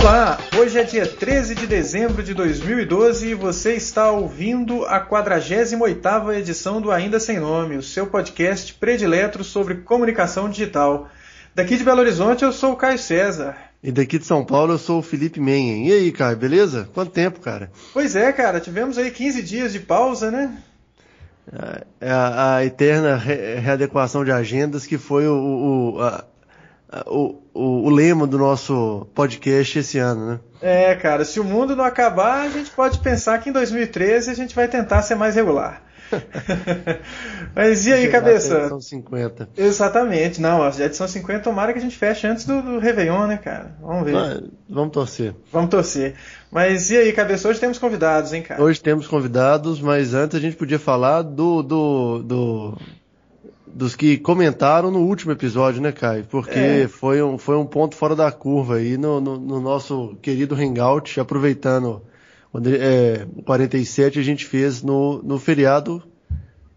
Olá, hoje é dia 13 de dezembro de 2012 e você está ouvindo a 48ª edição do Ainda Sem Nome, o seu podcast predileto sobre comunicação digital. Daqui de Belo Horizonte eu sou o Caio César. E daqui de São Paulo eu sou o Felipe Menhen. E aí, Caio, beleza? Quanto tempo, cara? Pois é, cara, tivemos aí 15 dias de pausa, né? É a eterna readequação de agendas que foi o lema do nosso podcast esse ano, né? É, cara, se o mundo não acabar, a gente pode pensar que em 2013 a gente vai tentar ser mais regular. Mas e aí, cabeça? Edição 50. Exatamente, não, a edição 50 tomara que a gente feche antes do Réveillon, né, cara? Vamos ver. Vamos torcer. Vamos torcer. Mas e aí, cabeça, hoje temos convidados, hein, cara? Hoje temos convidados, mas antes a gente podia falar dos que comentaram no último episódio, né, Caio? Porque foi um ponto fora da curva aí no nosso querido Hangout, aproveitando o 47 a gente fez no feriado.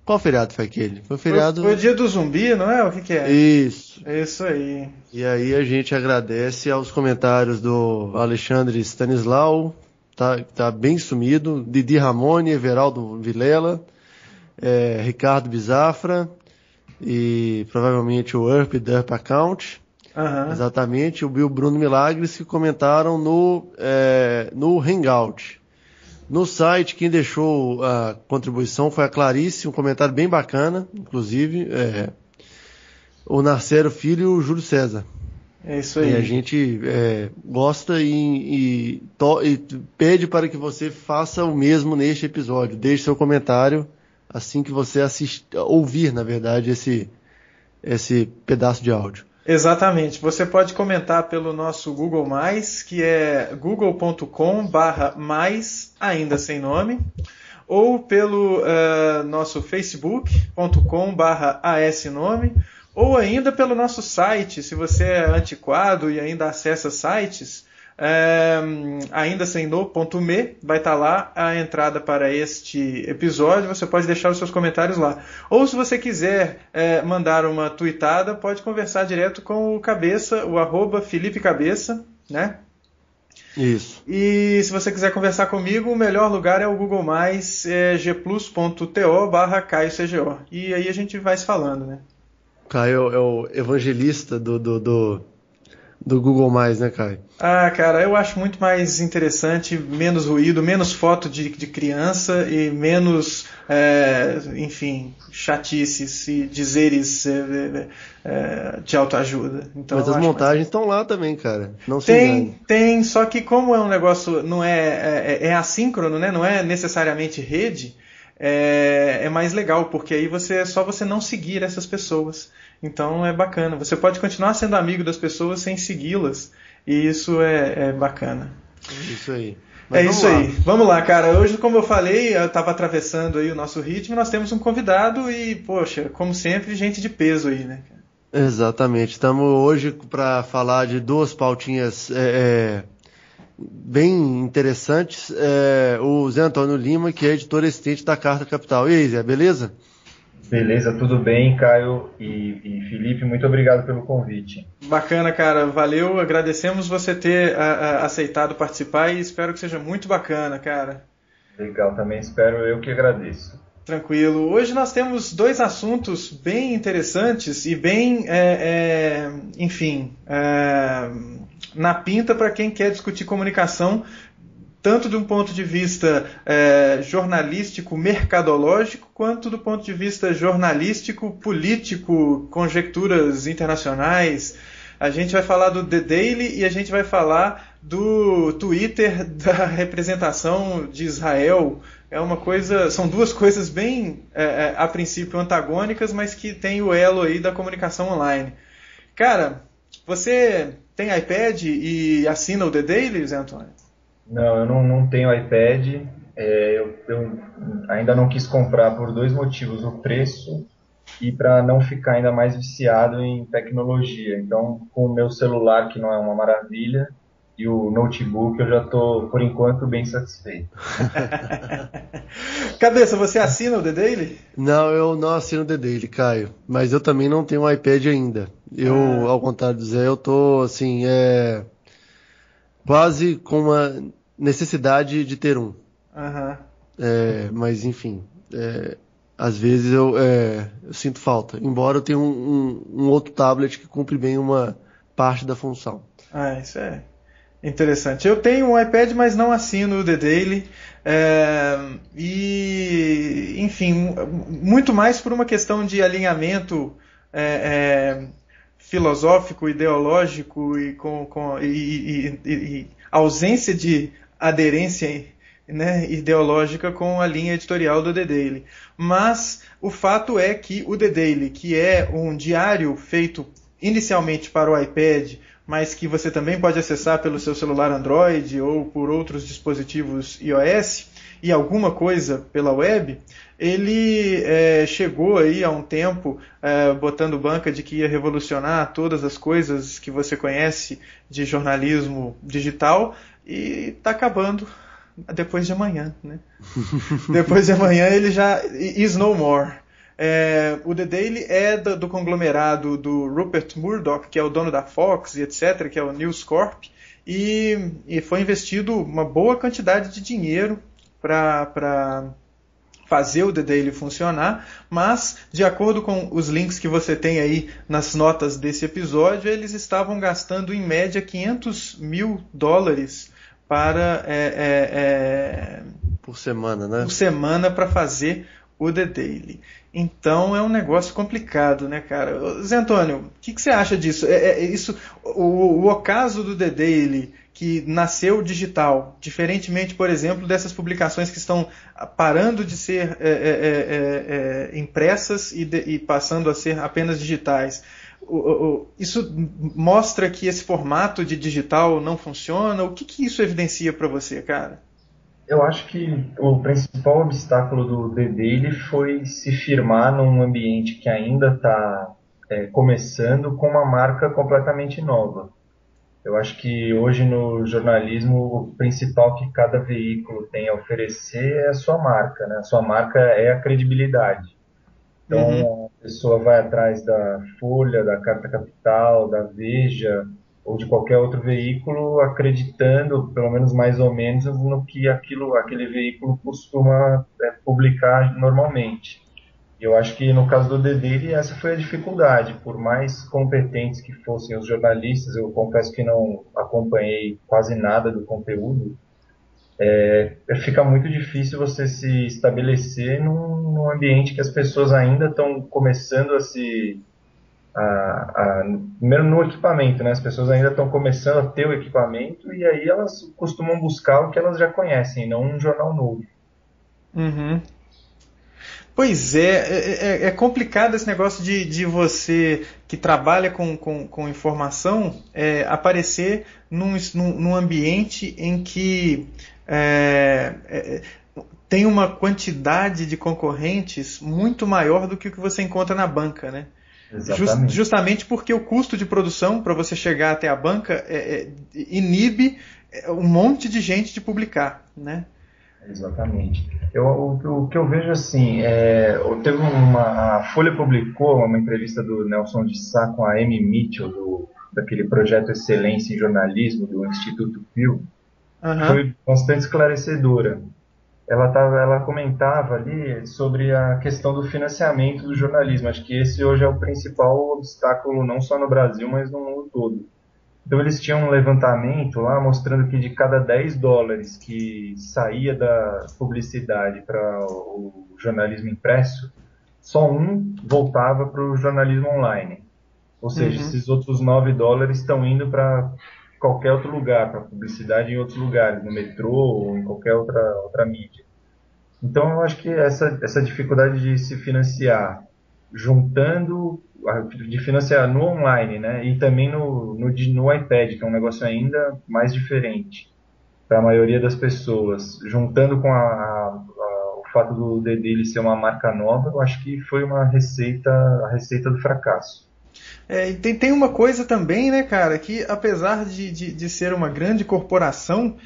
Qual feriado foi aquele? Foi o feriado... Foi o dia do zumbi, não é? O que é? Isso. Isso aí. E aí a gente agradece aos comentários do Alexandre Stanislau, tá bem sumido, Didi Ramone, Everaldo Vilela, Ricardo Bizafra e provavelmente o Derp Account. Uhum. Exatamente, o Bruno Milagres, que comentaram no Hangout. No site, quem deixou a contribuição foi a Clarice, um comentário bem bacana, inclusive, o Narcero Filho e o Júlio César. É isso aí. E a gente gosta e pede para que você faça o mesmo neste episódio. Deixe seu comentário assim que você ouvir, na verdade, esse pedaço de áudio. Exatamente. Você pode comentar pelo nosso Google+, que é google.com/mais ainda sem nome, ou pelo nosso facebook.com/asnome, ou ainda pelo nosso site, se você é antiquado e ainda acessa sites, aindasemno.me, vai estar lá a entrada para este episódio, você pode deixar os seus comentários lá. Ou se você quiser mandar uma tweetada, pode conversar direto com o Cabeça, o @FelipeCabeça, né? Isso. E se você quiser conversar comigo, o melhor lugar é o Google+, gplus.to/CaioCGO. E aí a gente vai se falando, né? Caio é o evangelista do Google+, né, Caio? Ah, cara, eu acho muito mais interessante, menos ruído, menos foto de criança e menos, enfim, chatices e dizeres de autoajuda. Então, mas as montagens estão lá também, cara. Não se engane. Tem, só que como é um negócio, não é assíncrono, né? Não é necessariamente rede, é mais legal, porque aí é só você não seguir essas pessoas. Então é bacana. Você pode continuar sendo amigo das pessoas sem segui-las. E isso é bacana. Isso aí. Mas isso aí. Vamos lá, cara. Hoje, como eu falei, eu estava atravessando aí o nosso ritmo. Nós temos um convidado e, poxa, como sempre, gente de peso aí, né? Exatamente. Estamos hoje para falar de duas pautinhas bem interessantes. O Zé Antônio Lima, que é editor assistente da Carta Capital. E aí, Zé, beleza? Beleza, tudo bem, Caio e Felipe, muito obrigado pelo convite. Bacana, cara, valeu, agradecemos você ter aceitado participar e espero que seja muito bacana, cara. Legal, também espero, eu que agradeço. Tranquilo, hoje nós temos dois assuntos bem interessantes e bem, na pinta para quem quer discutir comunicação, tanto de um ponto de vista jornalístico, mercadológico, quanto do ponto de vista jornalístico, político, conjecturas internacionais. A gente vai falar do The Daily e a gente vai falar do Twitter da representação de Israel. São duas coisas bem, a princípio, antagônicas, mas que tem o elo aí da comunicação online. Cara, você tem iPad e assina o The Daily, Zé Antônio? Não, eu não tenho iPad, eu ainda não quis comprar por dois motivos, o preço e para não ficar ainda mais viciado em tecnologia. Então, com o meu celular, que não é uma maravilha, e o notebook, eu já estou, por enquanto, bem satisfeito. Cabeça, você assina o The Daily? Não, eu não assino o The Daily, Caio, mas eu também não tenho um iPad ainda. Ao contrário do Zé, eu tô, assim, quase com uma necessidade de ter um. Aham. Mas enfim, às vezes eu sinto falta, embora eu tenha um outro tablet que cumpre bem uma parte da função. Isso é interessante. Eu tenho um iPad, mas não assino o The Daily. E, enfim, muito mais por uma questão de alinhamento filosófico, ideológico e ausência de aderência, né, ideológica com a linha editorial do The Daily. Mas o fato é que o The Daily, que é um diário feito inicialmente para o iPad, mas que você também pode acessar pelo seu celular Android ou por outros dispositivos iOS, e alguma coisa pela web, ele chegou aí há um tempo botando banca de que ia revolucionar todas as coisas que você conhece de jornalismo digital, e está acabando depois de amanhã, né? Depois de amanhã ele já is no more. O The Daily é do conglomerado do Rupert Murdoch, que é o dono da Fox e etc., que é o News Corp, e foi investido uma boa quantidade de dinheiro para fazer o The Daily funcionar, mas, de acordo com os links que você tem aí nas notas desse episódio, eles estavam gastando em média $500 mil para por semana, né? Por semana para fazer o The Daily. Então é um negócio complicado, né, cara? Zé Antônio, o que você acha disso? O ocaso do The Daily, que nasceu digital, diferentemente, por exemplo, dessas publicações que estão parando de ser impressas e passando a ser apenas digitais. Isso mostra que esse formato de digital não funciona? O que isso evidencia para você, cara? Eu acho que o principal obstáculo do The Daily foi se firmar num ambiente que ainda está começando com uma marca completamente nova. Eu acho que hoje no jornalismo o principal que cada veículo tem a oferecer é a sua marca, né? A sua marca é a credibilidade. Então a pessoa vai atrás da Folha, da Carta Capital, da Veja ou de qualquer outro veículo acreditando, pelo menos mais ou menos, no que aquele veículo costuma publicar normalmente. E eu acho que no caso do The Daily essa foi a dificuldade. Por mais competentes que fossem os jornalistas, eu confesso que não acompanhei quase nada do conteúdo, fica muito difícil você se estabelecer num ambiente que as pessoas ainda estão começando primeiro no equipamento, né? As pessoas ainda estão começando a ter o equipamento e aí elas costumam buscar o que elas já conhecem, não um jornal novo. Uhum. Pois é complicado esse negócio de você que trabalha com informação aparecer num ambiente em que tem uma quantidade de concorrentes muito maior do que o que você encontra na banca, né? Justamente porque o custo de produção para você chegar até a banca inibe um monte de gente de publicar, né? Exatamente. O que eu vejo assim, a Folha publicou uma entrevista do Nelson de Sá com a Amy Mitchell, daquele projeto Excelência em Jornalismo do Instituto Pew, que foi bastante esclarecedora. Ela comentava ali sobre a questão do financiamento do jornalismo. Acho que esse hoje é o principal obstáculo, não só no Brasil, mas no mundo todo. Então eles tinham um levantamento lá mostrando que de cada $10 que saía da publicidade para o jornalismo impresso, só um voltava para o jornalismo online. Ou seja, esses outros $9 estão indo para qualquer outro lugar, para publicidade em outros lugares, no metrô ou em qualquer outra mídia. Então eu acho que essa dificuldade de se financiar, de financiar no online, né, e também no iPad, que é um negócio ainda mais diferente para a maioria das pessoas, juntando com o fato do The Daily ser uma marca nova, eu acho que foi a receita do fracasso. E tem uma coisa também, né, cara, que apesar de ser uma grande corporação,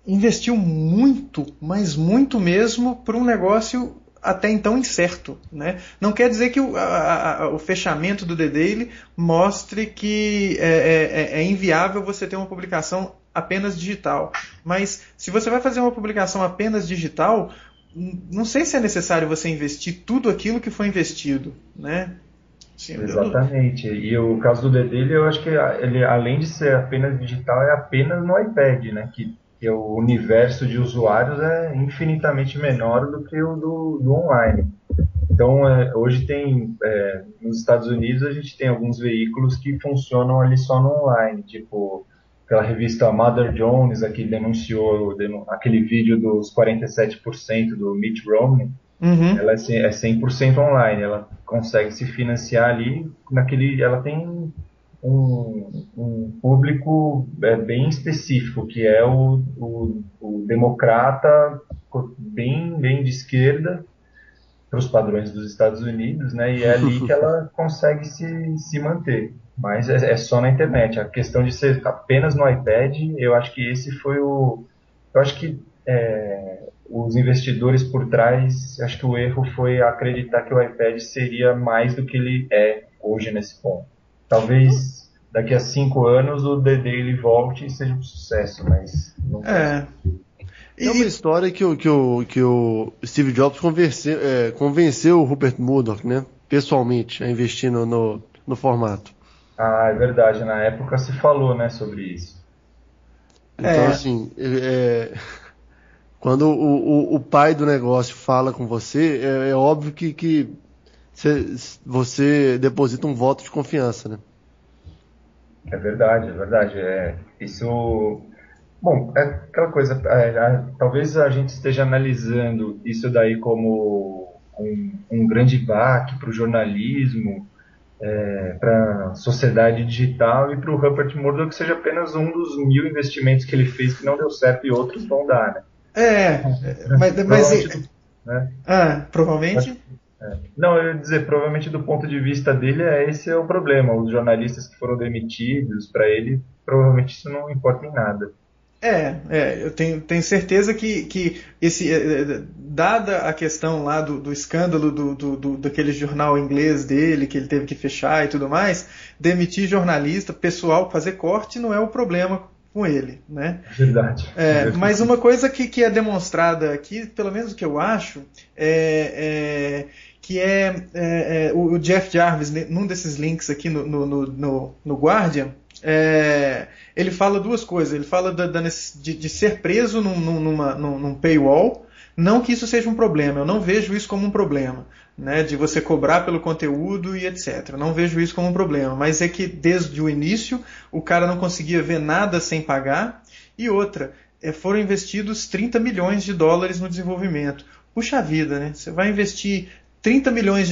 investiu muito, mas muito mesmo, para um negócio até então incerto, né? Não quer dizer que o fechamento do The Daily mostre que é inviável você ter uma publicação apenas digital. Mas se você vai fazer uma publicação apenas digital, não sei se é necessário você investir tudo aquilo que foi investido, né? Sim, exatamente. E o caso do The Daily, eu acho que ele, além de ser apenas digital, é apenas no iPad, né? Que o universo de usuários é infinitamente menor do que o do online. Então, hoje tem, nos Estados Unidos, a gente tem alguns veículos que funcionam ali só no online, tipo aquela revista Mother Jones, que denunciou aquele vídeo dos 47% do Mitt Romney. Uhum. Ela é 100% online, ela consegue se financiar ali, ela tem um público bem específico, que é o democrata bem de esquerda, para os padrões dos Estados Unidos, né? E é ali que ela consegue se manter. Mas é só na internet. A questão de ser apenas no iPad, eu acho que esse foi eu acho que os investidores por trás, acho que o erro foi acreditar que o iPad seria mais do que ele é hoje nesse ponto. Talvez daqui a 5 anos o The Daily volte e seja um sucesso, mas não é uma história que o Steve Jobs convenceu o Rupert Murdoch, né, pessoalmente, a investir no formato. Ah, é verdade. Na época se falou, né, sobre isso. Então, assim, quando o pai do negócio fala com você, é óbvio que você deposita um voto de confiança, né? É verdade, é verdade. Isso... Bom, é aquela coisa, talvez a gente esteja analisando isso daí como um grande baque para o jornalismo, para a sociedade digital, e para o Rupert Murdoch que seja apenas um dos 1000 investimentos que ele fez que não deu certo e outros vão dar, né? Provavelmente... Não, eu ia dizer, provavelmente do ponto de vista dele, esse é o problema. Os jornalistas que foram demitidos, para ele, provavelmente isso não importa em nada. Eu tenho certeza que dada a questão lá do escândalo daquele jornal inglês dele, que ele teve que fechar e tudo mais, demitir jornalista, pessoal, fazer corte não é o problema com ele, né? Verdade. Mas uma coisa que é demonstrada aqui, pelo menos o que eu acho, que o Jeff Jarvis, num desses links aqui no Guardian, ele fala duas coisas. Ele fala de ser preso num paywall. Não que isso seja um problema, eu não vejo isso como um problema, né, de você cobrar pelo conteúdo e etc. Eu não vejo isso como um problema, mas é que desde o início o cara não conseguia ver nada sem pagar. E outra, foram investidos $30 milhões no desenvolvimento. Puxa vida, né? Você vai investir $30 milhões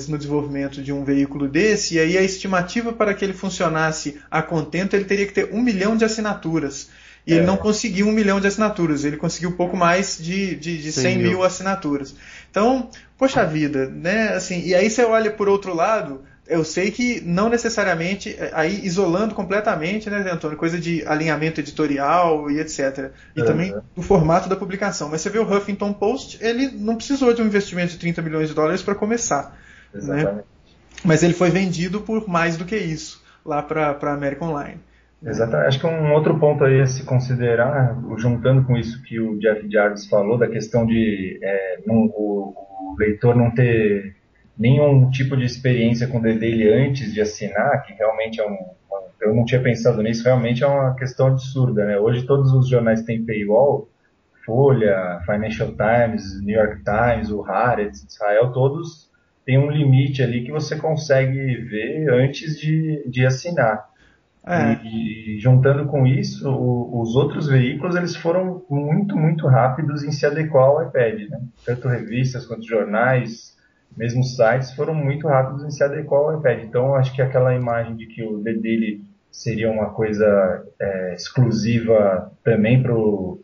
no desenvolvimento de um veículo desse, e aí a estimativa para que ele funcionasse a contento, ele teria que ter 1 milhão de assinaturas. E ele não conseguiu 1 milhão de assinaturas, ele conseguiu pouco mais de 100 mil assinaturas. Então, poxa vida, né? Assim, e aí você olha por outro lado, eu sei que não necessariamente, aí isolando completamente, né, Antônio, coisa de alinhamento editorial e etc. E também do formato da publicação. Mas você vê o Huffington Post, ele não precisou de um investimento de $30 milhões para começar. Né? Mas ele foi vendido por mais do que isso, lá para a América Online. Exatamente. Acho que um outro ponto aí a se considerar, juntando com isso que o Jeff Jarvis falou, da questão de o leitor não ter nenhum tipo de experiência com o The Daily antes de assinar, que realmente eu não tinha pensado nisso, realmente é uma questão absurda, né? Hoje todos os jornais têm paywall, Folha, Financial Times, New York Times, o Haaretz, Israel, todos têm um limite ali que você consegue ver antes de assinar. E juntando com isso, os outros veículos eles foram muito, muito rápidos em se adequar ao iPad, né? Tanto revistas quanto jornais, mesmo sites, foram muito rápidos em se adequar ao iPad. Então, acho que aquela imagem de que o The Daily seria uma coisa exclusiva também para o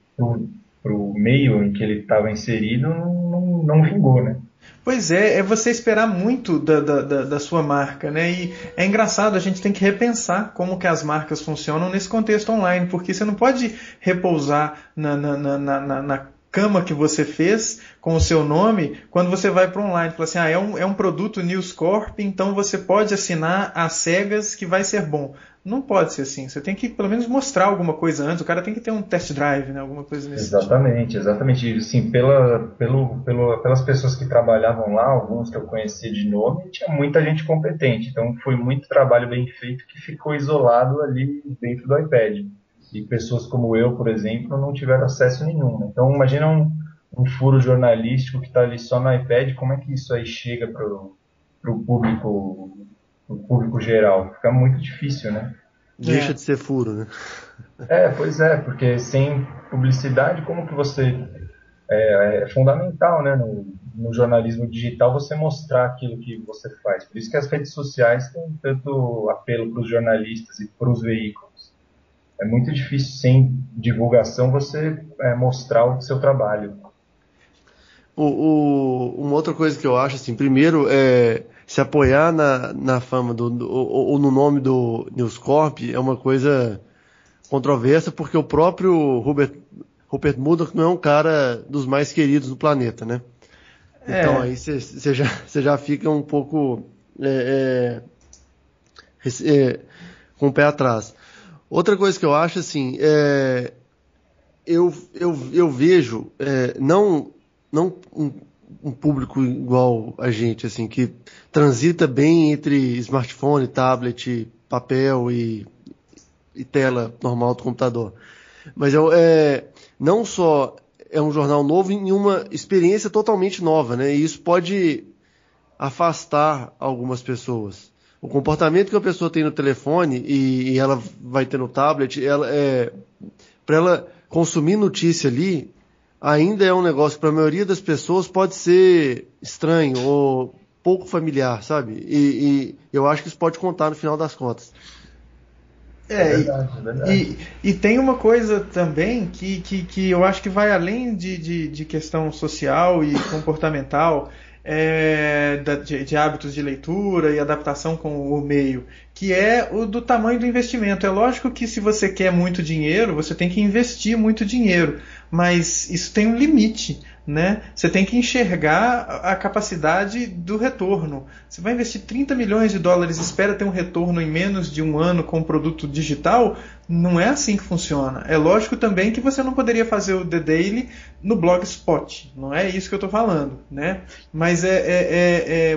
meio em que ele estava inserido não vingou, né? Pois é você esperar muito da sua marca, né? E é engraçado, a gente tem que repensar como que as marcas funcionam nesse contexto online, porque você não pode repousar na cama que você fez com o seu nome, quando você vai para online, fala assim, é um produto News Corp, então você pode assinar às cegas que vai ser bom. Não pode ser assim, você tem que pelo menos mostrar alguma coisa antes, o cara tem que ter um test drive, né, alguma coisa nesse Exatamente, sentido. exatamente. Assim, pelas pessoas que trabalhavam lá, alguns que eu conhecia de nome, tinha muita gente competente, então foi muito trabalho bem feito que ficou isolado ali dentro do iPad. E pessoas como eu, por exemplo, não tiveram acesso nenhum, né? Então imagina um furo jornalístico que está ali só no iPad, como é que isso aí chega para o público geral? Fica muito difícil, né? Deixa de ser furo, né? Pois é, porque sem publicidade, como que você... É fundamental, né, no jornalismo digital, você mostrar aquilo que você faz. Por isso que as redes sociais têm tanto apelo para os jornalistas e para os veículos. É muito difícil, sem divulgação, você mostrar o seu trabalho. Uma outra coisa que eu acho, assim, primeiro, se apoiar na fama ou no nome do News Corp é uma coisa controversa, porque o próprio Rupert Murdoch não é um cara dos mais queridos do planeta, né? Então aí você já fica um pouco com o pé atrás. Outra coisa que eu acho, assim, eu vejo não um público igual a gente, assim, que transita bem entre smartphone, tablet, papel e tela normal do computador. Mas não só é um jornal novo, em uma experiência totalmente nova, né? E isso pode afastar algumas pessoas. O comportamento que a pessoa tem no telefone e ela vai ter no tablet, para ela consumir notícia ali, ainda é um negócio que para a maioria das pessoas pode ser estranho ou pouco familiar, sabe? E eu acho que isso pode contar no final das contas. É verdade. E tem uma coisa também que eu acho que vai além de questão social e comportamental, de hábitos de leitura e adaptação com o meio, que é o do tamanho do investimento. É lógico que se você quer muito dinheiro, você tem que investir muito dinheiro, mas isso tem um limite, né? Você tem que enxergar a capacidade do retorno. Você vai investir 30 milhões de dólares e espera ter um retorno em menos de um ano com um produto digital? Não é assim que funciona. É lógico também que você não poderia fazer o The Daily no Blogspot. Não é isso que eu estou falando, né? Mas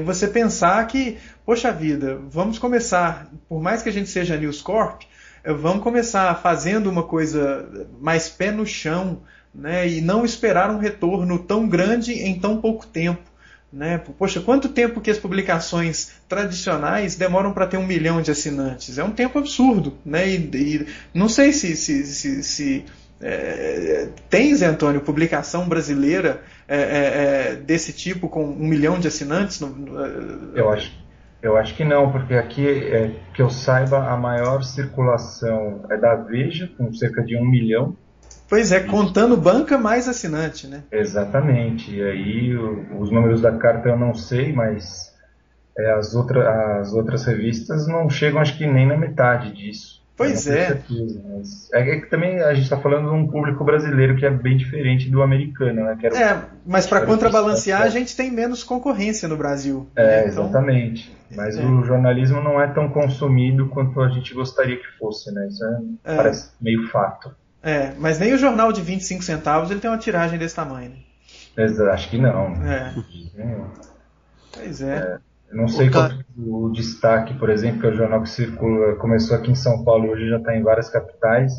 você pensar que, poxa vida, vamos começar, por mais que a gente seja News Corp, vamos começar fazendo uma coisa mais pé no chão, né, e não esperar um retorno tão grande em tão pouco tempo, né? Poxa, quanto tempo que as publicações tradicionais demoram para ter 1 milhão de assinantes? É um tempo absurdo, né? E não sei se tem, Zé Antônio, publicação brasileira desse tipo com 1 milhão de assinantes? Eu acho que não, porque aqui, que eu saiba, a maior circulação é da Veja, com cerca de 1 milhão. Pois é, contando banca mais assinante, né? Exatamente. E aí os números da carta eu não sei, mas as outras revistas não chegam, acho que nem na metade disso. Pois é. Certeza, mas que também a gente está falando de um público brasileiro que é bem diferente do americano, né? Mas para contrabalancear a gente tem menos concorrência no Brasil. Né? Exatamente. Mas o jornalismo não é tão consumido quanto a gente gostaria que fosse, né? Isso parece meio fato. Mas nem o jornal de 25 centavos ele tem uma tiragem desse tamanho, né? Acho que não. Pois é. Eu não sei qual o Destaque, por exemplo, que é o jornal que circula, começou aqui em São Paulo e hoje já está em várias capitais.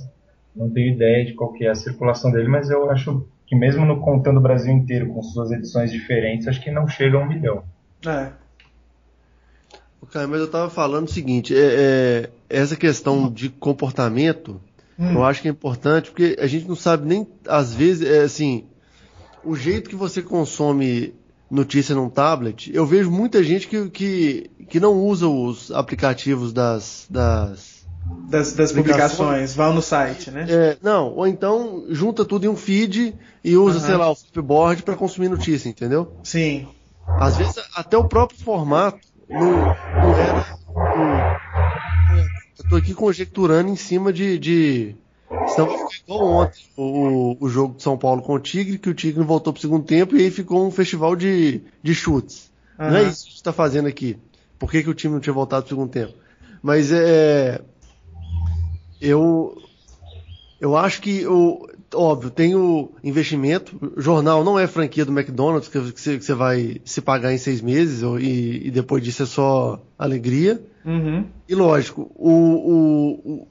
Não tenho ideia de qual que é a circulação dele, mas eu acho que mesmo no Contando o Brasil inteiro, com suas edições diferentes, acho que não chega a 1 milhão. Cara, mas eu estava falando o seguinte, essa questão de comportamento... Eu acho que é importante, porque a gente não sabe nem, às vezes, assim, o jeito que você consome notícia num tablet. Eu vejo muita gente que não usa os aplicativos das publicações, vai no site, né? Ou então junta tudo em um feed e usa, sei lá, o Flipboard para consumir notícia, entendeu? Sim. Às vezes, até o próprio formato não era... Eu tô aqui conjecturando em cima de Senão vai ficar igual ontem o jogo de São Paulo com o Tigre, que o Tigre voltou para o segundo tempo e aí ficou um festival de chutes. Uhum. Não é isso que a gente está fazendo aqui. Por que o time não tinha voltado para o segundo tempo? Mas eu acho que, óbvio, tem o investimento. O jornal não é franquia do McDonald's, que você vai se pagar em 6 meses e depois disso é só alegria. Uhum. E lógico, o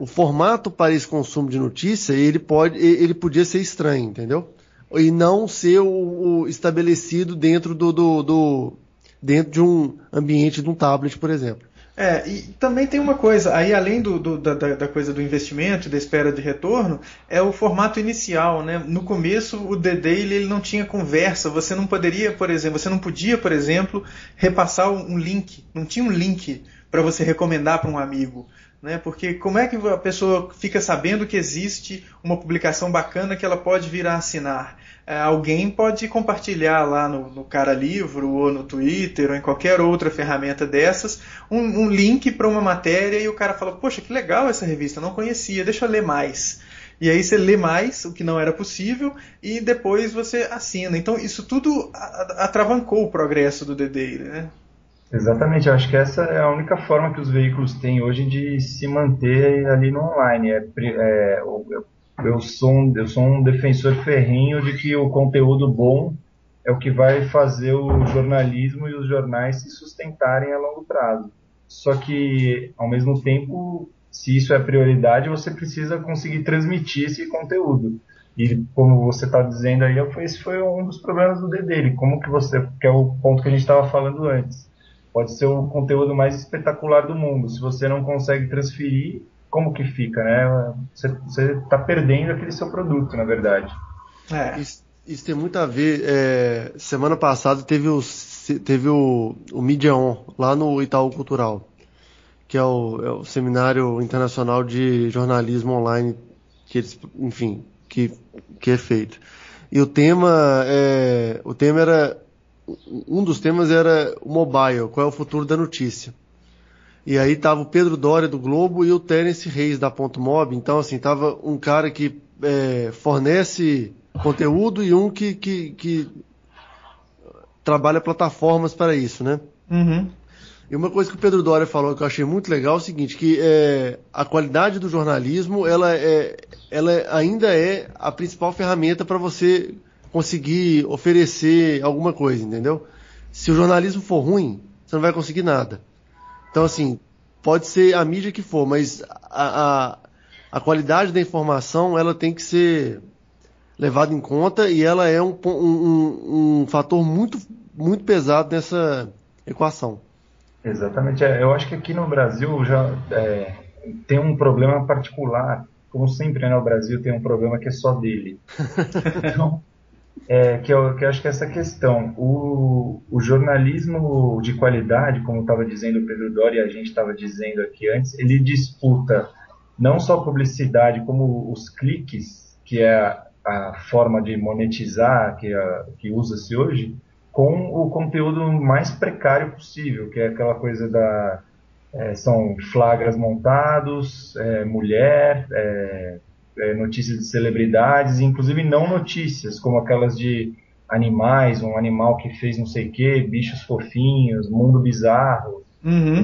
formato para esse consumo de notícia, ele podia ser estranho, entendeu? E não ser o estabelecido dentro dentro de um ambiente de um tablet, por exemplo. E também tem uma coisa, aí além da coisa do investimento, da espera de retorno, é o formato inicial, né? No começo o The Daily ele não tinha conversa, você não podia, por exemplo, repassar um link, não tinha um link para você recomendar para um amigo, né? Porque como é que a pessoa fica sabendo que existe uma publicação bacana que ela pode vir a assinar? Alguém pode compartilhar lá no Cara Livro, ou no Twitter, ou em qualquer outra ferramenta dessas, um link para uma matéria e o cara fala, poxa, que legal essa revista, não conhecia, deixa eu ler mais. E aí você lê mais, o que não era possível, e depois você assina. Então isso tudo atravancou o progresso do The Daily, né? Exatamente, eu acho que essa é a única forma que os veículos têm hoje de se manter ali no online. Eu sou um defensor ferrenho de que o conteúdo bom é o que vai fazer o jornalismo e os jornais se sustentarem a longo prazo. Só que, ao mesmo tempo, se isso é prioridade, você precisa conseguir transmitir esse conteúdo. E como você está dizendo aí, esse foi um dos problemas do DD, que é o ponto que a gente estava falando antes. Pode ser o conteúdo mais espetacular do mundo. Se você não consegue transferir, como que fica, né? Você está perdendo aquele seu produto, na verdade. Isso tem muito a ver. Semana passada teve o Media On, lá no Itaú Cultural, que é o Seminário Internacional de Jornalismo Online, que é feito. E um dos temas era o mobile, qual é o futuro da notícia. E aí tava o Pedro Doria do Globo e o Terence Reis da Ponto Mob. Então, assim, tava um cara que fornece conteúdo e um que trabalha plataformas para isso, né? Uhum. E uma coisa que o Pedro Doria falou que eu achei muito legal é o seguinte, que a qualidade do jornalismo, ela ainda é a principal ferramenta para você conseguir oferecer alguma coisa, entendeu? Se o jornalismo for ruim, você não vai conseguir nada. Então, assim, pode ser a mídia que for, mas a qualidade da informação, ela tem que ser levada em conta e ela é um fator muito, muito pesado nessa equação. Exatamente. Eu acho que aqui no Brasil já tem um problema particular. Como sempre, né, o Brasil tem um problema que é só dele. Então, que eu acho que é essa questão. O jornalismo de qualidade, como estava dizendo o Pedro Doria e a gente estava dizendo aqui antes, ele disputa não só publicidade, como os cliques, que é a forma de monetizar que usa-se hoje, com o conteúdo mais precário possível, que é aquela coisa são flagras montados, mulher, notícias de celebridades, inclusive não notícias, como aquelas de animais, um animal que fez não sei o que, bichos fofinhos, mundo bizarro. Uhum.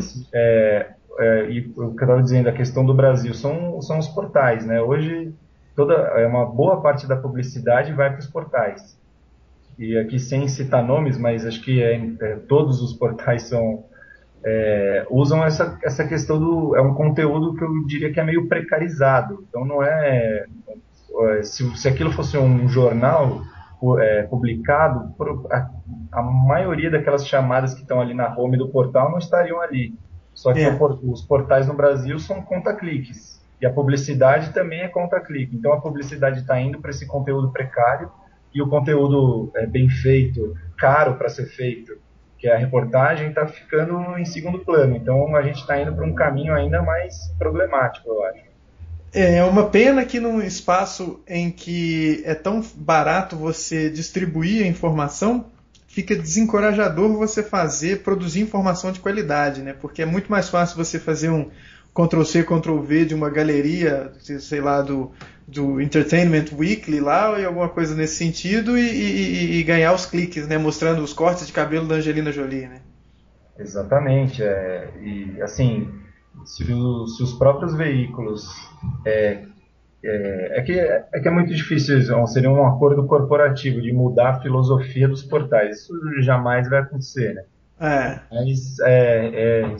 E o que eu estava dizendo, a questão do Brasil são os portais, né? Hoje, uma boa parte da publicidade vai para os portais. E aqui, sem citar nomes, mas acho que todos os portais usam essa questão é um conteúdo que eu diria que é meio precarizado. Então não se aquilo fosse um jornal publicado, a maioria daquelas chamadas que estão ali na home do portal não estariam ali. Só que os portais no Brasil são conta-cliques. E a publicidade também é conta-clique. Então a publicidade está indo para esse conteúdo precário e o conteúdo bem feito, caro para ser feito, que a reportagem, está ficando em segundo plano. Então a gente está indo para um caminho ainda mais problemático, eu acho. É uma pena que num espaço em que é tão barato você distribuir a informação, fica desencorajador você produzir informação de qualidade, né? Porque é muito mais fácil você fazer Ctrl-C, Ctrl-V de uma galeria, sei lá, do Entertainment Weekly lá, ou alguma coisa nesse sentido, e ganhar os cliques, né? Mostrando os cortes de cabelo da Angelina Jolie, né? Exatamente. E assim, se os próprios veículos... É que é muito difícil, seria um acordo corporativo de mudar a filosofia dos portais. Isso jamais vai acontecer, né? Mas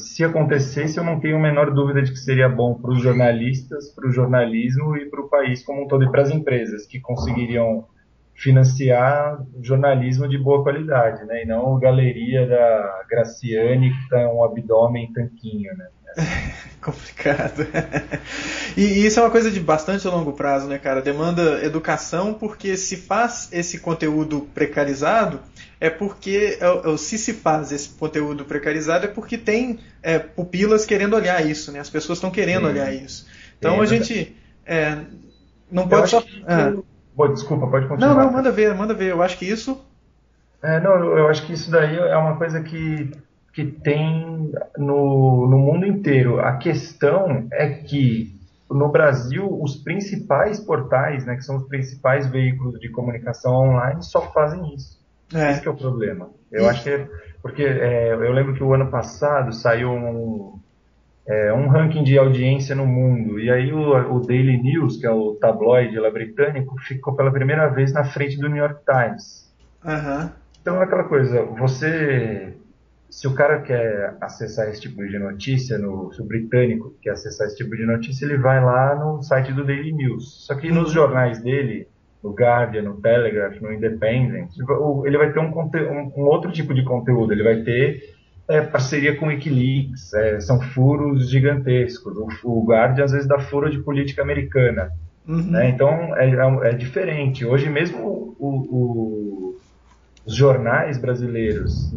se acontecesse, eu não tenho a menor dúvida de que seria bom para os jornalistas, para o jornalismo e para o país como um todo, e para as empresas que conseguiriam financiar jornalismo de boa qualidade, né? E não galeria da Graciane que tá um abdômen tanquinho, né? Complicado. E isso é uma coisa de bastante longo prazo, né, cara? Demanda educação, porque se faz esse conteúdo precarizado, é porque, se faz esse conteúdo precarizado, é porque tem pupilas querendo olhar isso, né? As pessoas estão querendo olhar isso. Então a gente não pode só... Desculpa, pode continuar. Não, manda ver. Eu acho que isso... eu acho que isso daí é uma coisa que tem no mundo inteiro. A questão é que no Brasil os principais portais, né, que são os principais veículos de comunicação online, só fazem isso. Esse que é o problema. Eu acho que porque eu lembro que o ano passado saiu um ranking de audiência no mundo, e aí o Daily News, que é o tabloide lá britânico, ficou pela primeira vez na frente do New York Times. Então é aquela coisa, se o cara quer acessar esse tipo de notícia, se o britânico quer acessar esse tipo de notícia, ele vai lá no site do Daily News. Só que nos jornais dele, no Guardian, no Telegraph, no Independent, ele vai ter um outro tipo de conteúdo. Ele vai ter parceria com Wikileaks, são furos gigantescos. O Guardian às vezes dá furo de política americana. Né? Então é diferente. Hoje mesmo os jornais brasileiros,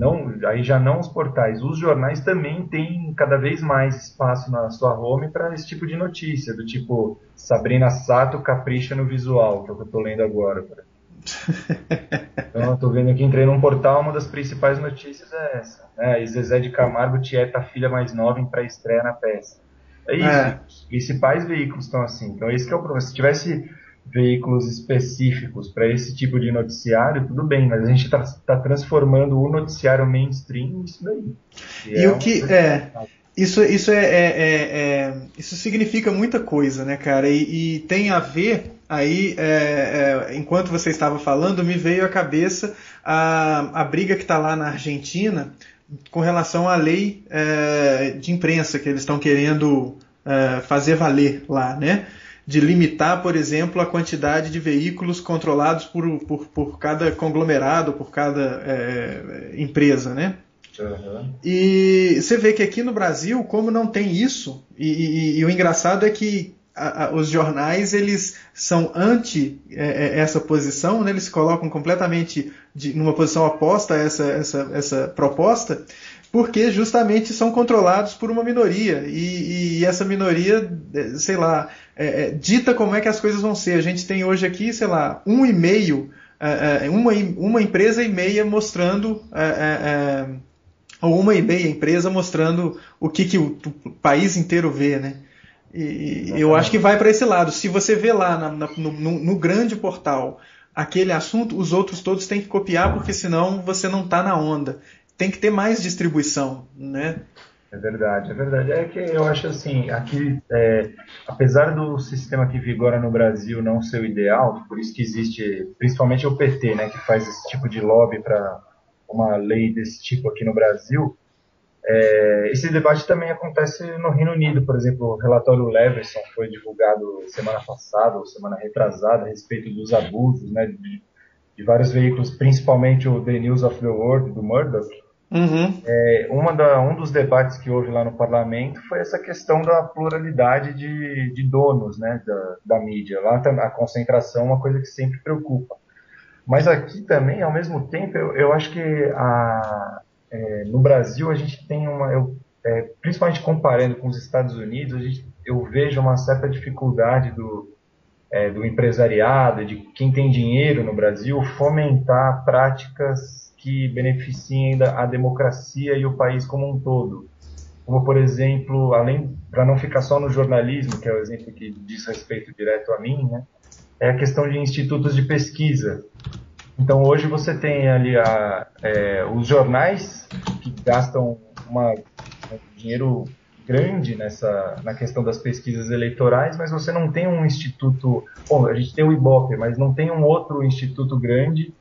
aí já não os portais, os jornais também têm cada vez mais espaço na sua home para esse tipo de notícia, do tipo Sabrina Sato capricha no visual, que é o que eu estou lendo agora. Então eu estou vendo aqui, entrei num portal, uma das principais notícias é essa, né? E Zezé de Camargo tieta a filha mais nova em pré-estreia na peça. É isso, os principais veículos estão assim. Então esse que é o problema. Se tivesse veículos específicos para esse tipo de noticiário, tudo bem, mas a gente está transformando o noticiário mainstream nisso daí. Isso significa muita coisa, né, cara? E tem a ver aí, enquanto você estava falando, me veio à cabeça a briga que está lá na Argentina com relação à lei de imprensa que eles estão querendo fazer valer lá, né? De limitar, por exemplo, a quantidade de veículos controlados por cada conglomerado, por cada empresa, né? E você vê que aqui no Brasil, como não tem isso, e o engraçado é que os jornais eles são anti essa posição, né? Eles se colocam completamente numa posição oposta a essa proposta, porque justamente são controlados por uma minoria, e essa minoria, sei lá, dita como é que as coisas vão ser. A gente tem hoje aqui, sei lá, uma empresa e meia mostrando, ou uma e meia empresa mostrando o que o país inteiro vê, né? E eu acho que vai para esse lado. Se você vê lá no grande portal aquele assunto, os outros todos têm que copiar, porque senão você não está na onda. Tem que ter mais distribuição, né? É verdade. É que eu acho assim, aqui, apesar do sistema que vigora no Brasil não ser o ideal, por isso que existe, principalmente o PT, né, que faz esse tipo de lobby para uma lei desse tipo aqui no Brasil, esse debate também acontece no Reino Unido. Por exemplo, o relatório Leveson foi divulgado semana passada ou semana retrasada a respeito dos abusos, né, de vários veículos, principalmente o The News of the World, do Murdoch. Um dos debates que houve lá no parlamento foi essa questão da pluralidade de donos, né, da mídia. Lá a concentração é uma coisa que sempre preocupa. Mas aqui também, ao mesmo tempo, eu acho que no Brasil a gente tem principalmente comparando com os Estados Unidos, eu vejo uma certa dificuldade do empresariado, de quem tem dinheiro no Brasil, fomentar práticas que beneficiem a democracia e o país como um todo. como, por exemplo, para não ficar só no jornalismo, que é o exemplo que diz respeito direto a mim, né, é a questão de institutos de pesquisa. Então, hoje você tem ali os jornais que gastam um dinheiro grande na questão das pesquisas eleitorais, mas você não tem um instituto... Bom, a gente tem o Ibope, mas não tem um outro instituto grande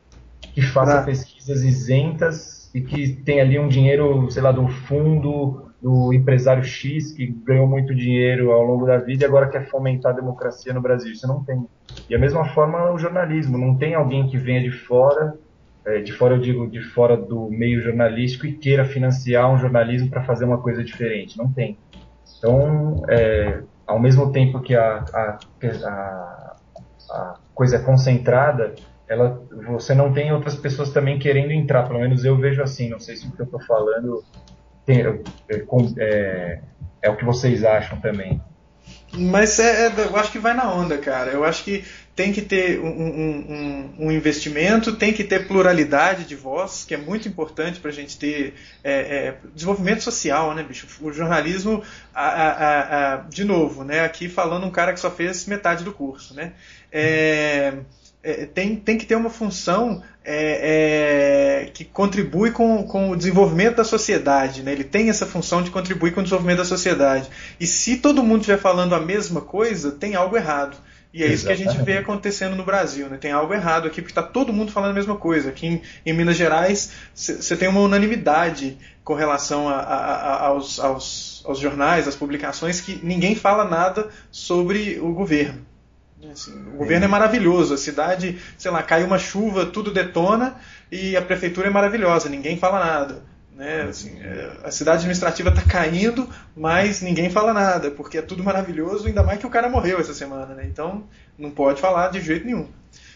que faça pesquisas isentas e que tem ali um dinheiro, sei lá, do fundo do empresário X que ganhou muito dinheiro ao longo da vida e agora quer fomentar a democracia no Brasil. Isso não tem. E a mesma forma o jornalismo. Não tem alguém que venha de fora eu digo de fora do meio jornalístico e queira financiar um jornalismo para fazer uma coisa diferente. Não tem. Então, ao mesmo tempo que a coisa é concentrada, você não tem outras pessoas também querendo entrar. Pelo menos eu vejo assim. Não sei se o que eu estou falando é o que vocês acham também. Mas eu acho que vai na onda, cara. Eu acho que tem que ter um investimento, tem que ter pluralidade de voz, que é muito importante para a gente ter desenvolvimento social, né, bicho? O jornalismo, de novo, né, aqui falando um cara que só fez metade do curso, né? Tem que ter uma função que contribui com o desenvolvimento da sociedade, né? Ele tem essa função de contribuir com o desenvolvimento da sociedade. E se todo mundo estiver falando a mesma coisa, tem algo errado. E é isso que a gente vê acontecendo no Brasil, né? Tem algo errado aqui, porque está todo mundo falando a mesma coisa. Aqui em Minas Gerais, você tem uma unanimidade com relação aos jornais, às publicações, que ninguém fala nada sobre o governo. Assim, o governo é maravilhoso, a cidade, sei lá, cai uma chuva, tudo detona e a prefeitura é maravilhosa, ninguém fala nada, né? Assim, a cidade administrativa está caindo, mas ninguém fala nada, porque é tudo maravilhoso, ainda mais que o cara morreu essa semana, né? Então não pode falar de jeito nenhum.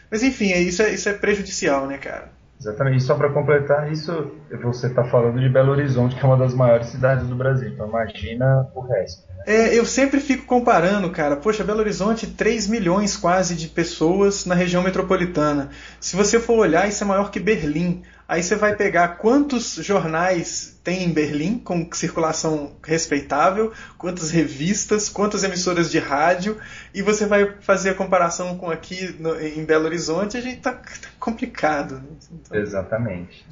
Mas enfim, isso é prejudicial, né, cara? Exatamente, e só para completar isso, você está falando de Belo Horizonte, que é uma das maiores cidades do Brasil, então imagina o resto. Eu sempre fico comparando, cara. Poxa, Belo Horizonte, 3 milhões quase de pessoas na região metropolitana. Se você for olhar, isso é maior que Berlim. Aí você vai pegar quantos jornais tem em Berlim, com circulação respeitável, quantas revistas, quantas emissoras de rádio, e você vai fazer a comparação com aqui em Belo Horizonte, a gente tá complicado. Né? Então... Exatamente.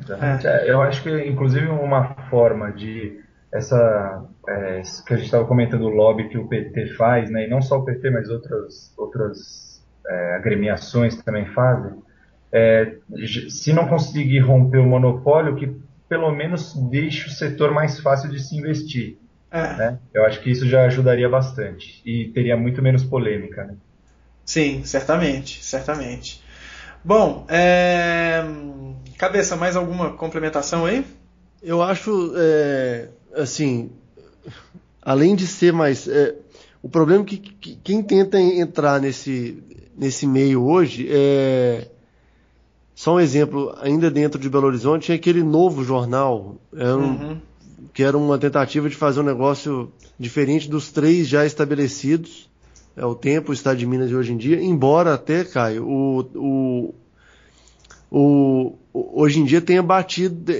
Eu acho que, inclusive, uma forma de... que a gente estava comentando, o lobby que o PT faz, né, e não só o PT, mas outras agremiações também fazem, se não conseguir romper o monopólio, que pelo menos deixe o setor mais fácil de se investir. Né? Eu acho que isso já ajudaria bastante e teria muito menos polêmica. Né? Sim, certamente. Bom, Cabeça, mais alguma complementação aí? Eu acho, assim, além de ser mais... o problema é que quem tenta entrar nesse meio hoje só um exemplo, ainda dentro de Belo Horizonte, tinha aquele Novo Jornal, que era uma tentativa de fazer um negócio diferente dos 3 já estabelecidos, o Tempo, o Estado de Minas de hoje em dia, embora até, Caio, hoje em dia tenha batido,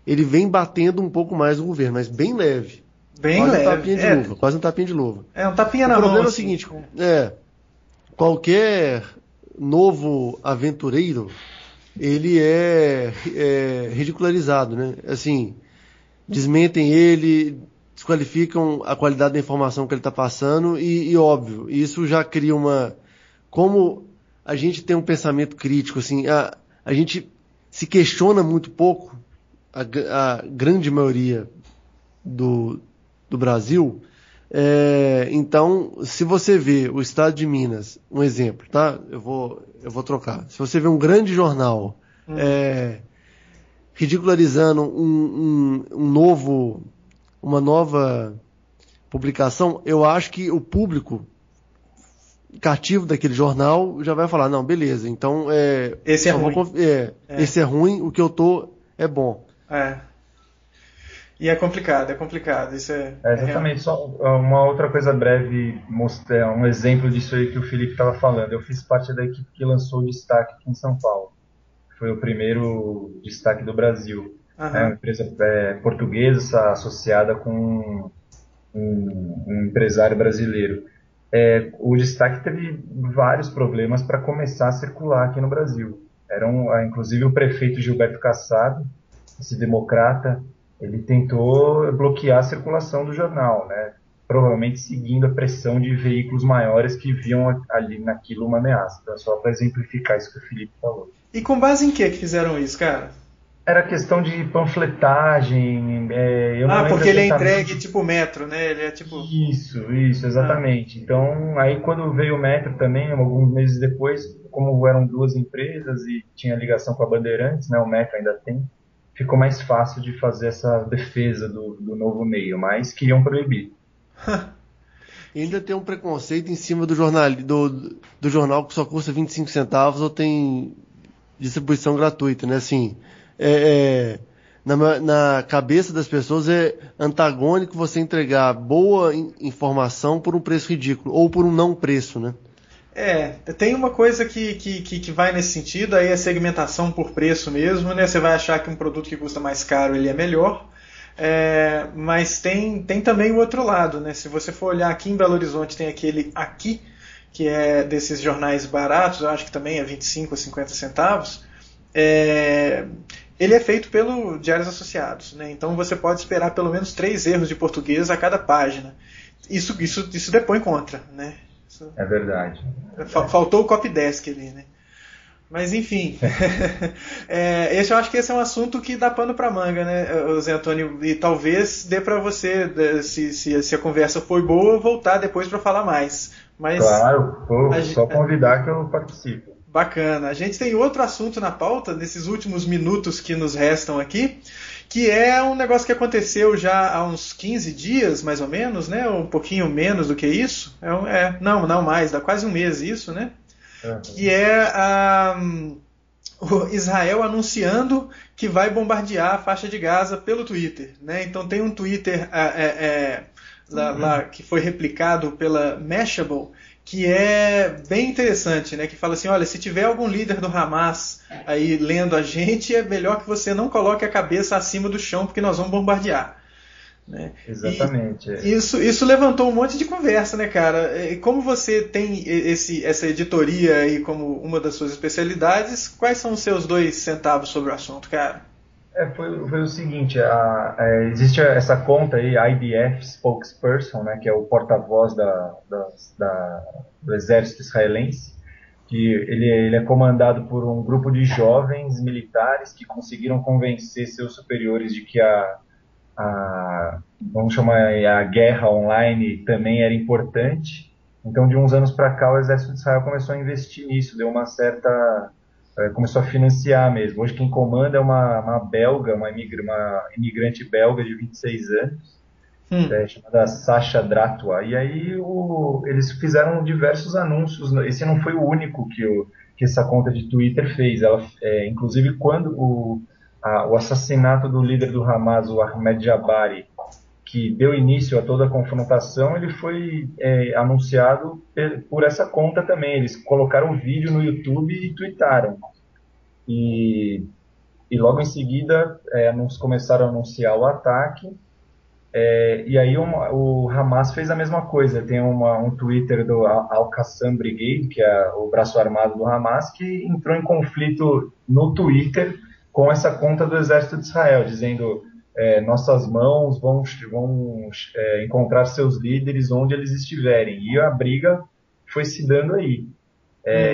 ele vem batendo um pouco mais o governo, mas bem leve. Quase um tapinha de luva. Um tapinha na mão. O problema é o seguinte, qualquer novo aventureiro, ele é ridicularizado, né? Assim, desmentem ele, desqualificam a qualidade da informação que ele está passando e óbvio, isso já cria como a gente tem um pensamento crítico, assim, a gente se questiona muito pouco, a grande maioria do Brasil. Então, se você vê o Estado de Minas, um exemplo, tá? Eu vou trocar. Se você vê um grande jornal ridicularizando uma nova publicação, eu acho que o público cativo daquele jornal já vai falar, não, beleza, então esse é ruim. Esse é ruim, o que eu tô é bom. E é complicado. Isso exatamente. Só uma outra coisa breve, mostrar um exemplo disso aí que o Felipe estava falando. Eu fiz parte da equipe que lançou o Destaque aqui em São Paulo. Foi o primeiro destaque do Brasil. É uma empresa portuguesa associada com um empresário brasileiro. O Destaque teve vários problemas para começar a circular aqui no Brasil. Inclusive o prefeito Gilberto Kassab, esse democrata, ele tentou bloquear a circulação do jornal, né? Provavelmente seguindo a pressão de veículos maiores que viam ali naquilo uma ameaça. Então, só para exemplificar isso que o Felipe falou. E com base em que fizeram isso, cara? Era questão de panfletagem. Eu não lembro porque ele é exatamente. entregue tipo metro, né? Ele é tipo... Isso, exatamente. Então, aí quando veio o metro também, alguns meses depois, como eram duas empresas e tinha ligação com a Bandeirantes, né? O metro ainda tem, ficou mais fácil de fazer essa defesa do novo meio, mas queriam proibir. E ainda tem um preconceito em cima do jornal que só custa 25 centavos ou tem distribuição gratuita, né? Assim, na cabeça das pessoas é antagônico você entregar boa informação por um preço ridículo ou por um não preço, né? Tem uma coisa que vai nesse sentido, aí é segmentação por preço mesmo, né? Você vai achar que um produto que custa mais caro ele é melhor. Mas tem também o outro lado, né? Se você for olhar aqui em Belo Horizonte, tem aquele Aqui, que é desses jornais baratos, eu acho que também é 25 a 50 centavos. Ele é feito pelo Diários Associados, né? Então você pode esperar pelo menos 3 erros de português a cada página. Isso depõe contra, né? É verdade. Faltou o copydesk ali, né? Mas enfim, eu acho que esse é um assunto que dá pano para manga, né, Zé Antônio? E talvez dê para você, se a conversa foi boa, voltar depois para falar mais. Mas claro, só convidar que eu participo. Bacana. A gente tem outro assunto na pauta, nesses últimos minutos que nos restam aqui, que é um negócio que aconteceu já há uns 15 dias, mais ou menos, né? Um pouquinho menos do que isso. Não mais, dá quase um mês isso, né? Que é o Israel anunciando que vai bombardear a faixa de Gaza pelo Twitter, né? Então tem um Twitter lá que foi replicado pela Mashable, que é bem interessante, né? Que fala assim, olha, se tiver algum líder do Hamas aí lendo a gente, é melhor que você não coloque a cabeça acima do chão, porque nós vamos bombardear. Né? Exatamente. Isso levantou um monte de conversa, né, cara? E como você tem essa editoria aí como uma das suas especialidades, quais são os seus 2 centavos sobre o assunto, cara? Foi o seguinte, existe essa conta aí, IDF Spokesperson, né, que é o porta-voz do exército israelense, que ele é comandado por um grupo de jovens militares que conseguiram convencer seus superiores de que vamos chamar a guerra online também era importante. Então, de uns anos para cá, o exército de Israel começou a investir nisso, deu uma certa... começou a financiar mesmo. Hoje quem comanda é uma belga, uma imigrante belga de 26 anos, chamada Sasha Dratwa. E aí eles fizeram diversos anúncios. Esse não foi o único que essa conta de Twitter fez. Inclusive, quando o assassinato do líder do Hamas, o Ahmed Jabari, que deu início a toda a confrontação, ele foi anunciado por essa conta também. Eles colocaram um vídeo no YouTube e tweetaram. E logo em seguida começaram a anunciar o ataque. E aí o Hamas fez a mesma coisa. Tem um Twitter do Al-Qassam Brigade, que é o braço armado do Hamas, que entrou em conflito no Twitter com essa conta do Exército de Israel, dizendo nossas mãos vão encontrar seus líderes onde eles estiverem. E a briga foi se dando aí.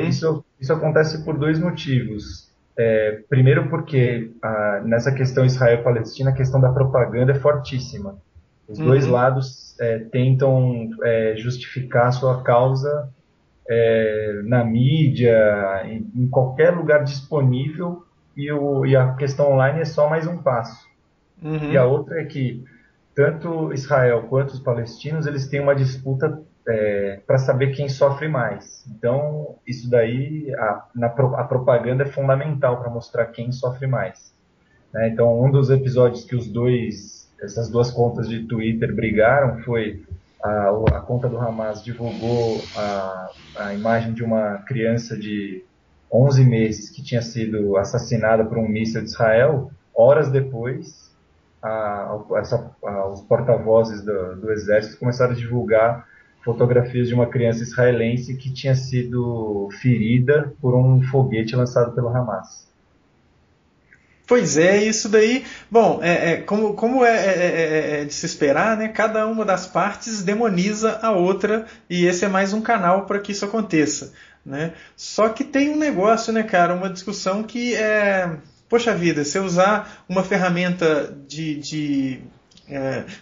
Isso acontece por 2 motivos. Primeiro porque nessa questão Israel-Palestina a questão da propaganda é fortíssima. Os 2 lados tentam justificar a sua causa na mídia, em qualquer lugar disponível, e a questão online é só mais um passo. E a outra é que tanto Israel quanto os palestinos eles têm uma disputa para saber quem sofre mais. Então, isso daí, a propaganda é fundamental para mostrar quem sofre mais. Né? Então, um dos episódios que essas 2 contas de Twitter brigaram foi a conta do Hamas divulgou a imagem de uma criança de 11 meses que tinha sido assassinada por um míssil de Israel, horas depois, os porta-vozes do exército começaram a divulgar fotografias de uma criança israelense que tinha sido ferida por um foguete lançado pelo Hamas. Pois é, isso daí, bom, como é de se esperar, né? Cada uma das partes demoniza a outra e esse é mais um canal para que isso aconteça, né? Só que tem um negócio, né, cara, uma discussão que poxa vida, se eu usar uma ferramenta se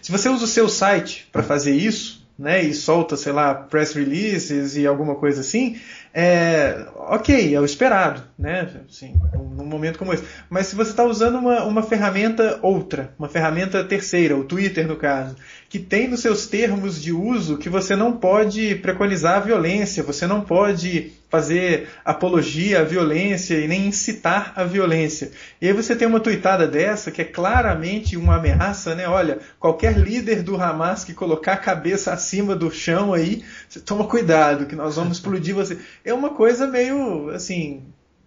você usa o seu site para fazer isso, né, e solta, sei lá, press releases e alguma coisa assim, ok, é o esperado, né, assim, num momento como esse. Mas se você está usando uma ferramenta outra, uma ferramenta terceira, o Twitter no caso, que tem nos seus termos de uso que você não pode preconizar a violência, você não pode fazer apologia à violência e nem incitar a violência. E aí você tem uma tuitada dessa que é claramente uma ameaça, né? Olha, qualquer líder do Hamas que colocar a cabeça acima do chão aí, você toma cuidado, que nós vamos explodir você. É uma coisa meio, assim,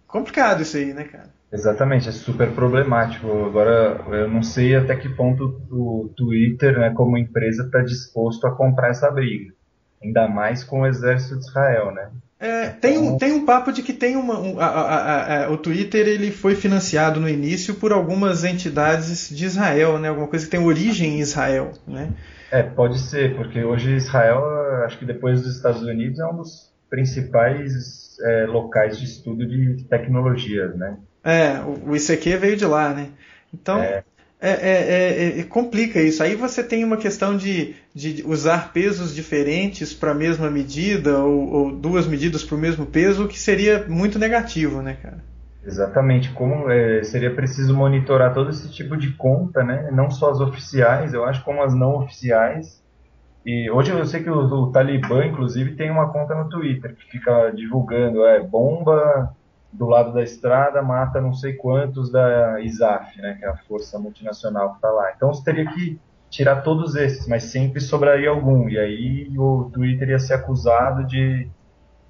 complicado isso aí, né, cara? Exatamente, é super problemático. Agora, eu não sei até que ponto o Twitter, né, como empresa, está disposto a comprar essa briga. Ainda mais com o exército de Israel, né? Tem um papo de que tem o Twitter ele foi financiado no início por algumas entidades de Israel, né? Alguma coisa que tem origem em Israel, né? Pode ser, porque hoje Israel, acho que depois dos Estados Unidos, é um dos principais locais de estudo de tecnologias, né? O ICQ veio de lá, né? Então, complica isso. Aí você tem uma questão de usar pesos diferentes para a mesma medida ou duas medidas para o mesmo peso, que seria muito negativo, né, cara? Exatamente. Como seria preciso monitorar todo esse tipo de conta, né? Não só as oficiais, eu acho, como as não oficiais. E hoje eu sei que o Talibã, inclusive, tem uma conta no Twitter que fica divulgando bomba do lado da estrada mata não sei quantos da ISAF, né, que é a força multinacional que está lá. Então você teria que tirar todos esses, mas sempre sobraria algum. E aí o Twitter ia ser acusado de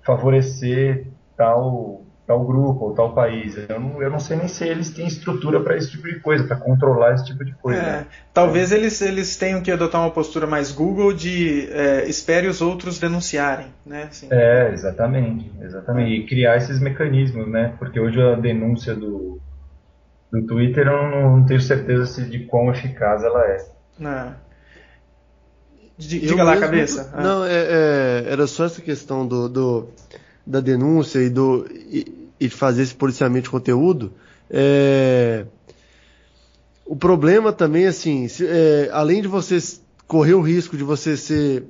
favorecer tal grupo ou tal país. Eu não sei nem se eles têm estrutura para esse tipo de coisa, para controlar esse tipo de coisa. Né? Talvez eles tenham que adotar uma postura mais Google de espere os outros denunciarem, né? Assim. Exatamente. E criar esses mecanismos, né? Porque hoje a denúncia do Twitter eu não tenho certeza de quão eficaz ela é. Diga lá, cabeça. Não, era só essa questão da denúncia e fazer esse policiamento de conteúdo. O problema também, assim, além de você correr o risco de você ser